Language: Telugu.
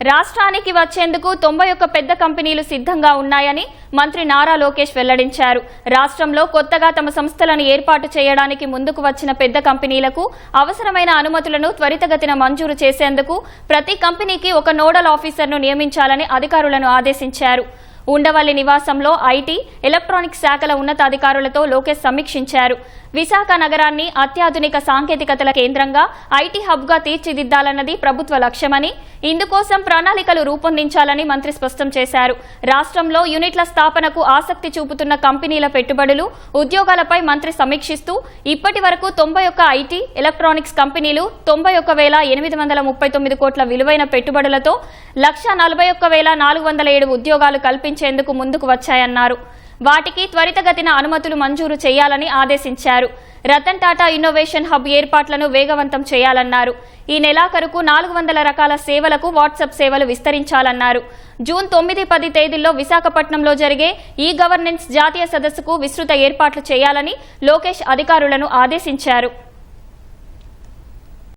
రాష్ట్రానికి వచ్చేందుకు 91 పెద్ద కంపెనీలు సిద్ధంగా ఉన్నాయని మంత్రి నారా లోకేష్ వెల్లడించారు. రాష్ట్రంలో కొత్తగా తమ సంస్థలను ఏర్పాటు చేయడానికి ముందుకు వచ్చిన పెద్ద కంపెనీలకు అవసరమైన అనుమతులను త్వరితగతిన మంజూరు చేసేందుకు ప్రతి కంపెనీకి ఒక నోడల్ ఆఫీసర్ను నియమించాలని అధికారులను ఆదేశించారు. ఉండవల్లి నివాసంలో ఐటీ, ఎలక్ట్రానిక్స్ శాఖల ఉన్నతాధికారులతో లోకేష్ సమీక్షించారు. విశాఖ నగరాన్ని అత్యాధునిక సాంకేతికతల కేంద్రంగా ఐటీ హబ్గా తీర్చిదిద్దాలన్నది ప్రభుత్వ లక్ష్యమని, ఇందుకోసం ప్రణాళికలు రూపొందించాలని మంత్రి స్పష్టం చేశారు. రాష్ట్రంలో యూనిట్ల స్థాపనకు ఆసక్తి చూపుతున్న కంపెనీల పెట్టుబడులు, ఉద్యోగాలపై మంత్రి సమీక్షిస్తూ ఇప్పటి వరకు 91 ఐటీ, ఎలక్ట్రానిక్స్ కంపెనీలు 91,839 కోట్ల విలువైన పెట్టుబడులతో 1,41,407 ఉద్యోగాలు కల్పించేందుకు ముందుకు వచ్చాయన్నారు. వాటికి త్వరితగతిన అనుమతులు మంజూరు చేయాలని ఆదేశించారు. రతన్ టాటా ఇన్నోవేషన్ హబ్ ఏర్పాట్లను వేగవంతం చేయాలన్నారు. ఈ నెలాఖరుకు 400 రకాల సేవలకు వాట్సాప్ సేవలు విస్తరించాలన్నారు. జూన్ 9-10 తేదీల్లో విశాఖపట్నంలో జరిగే ఈ గవర్నెన్స్ జాతీయ సదస్సుకు విస్తృత ఏర్పాట్లు చేయాలని లోకేష్ అధికారులను ఆదేశించారు.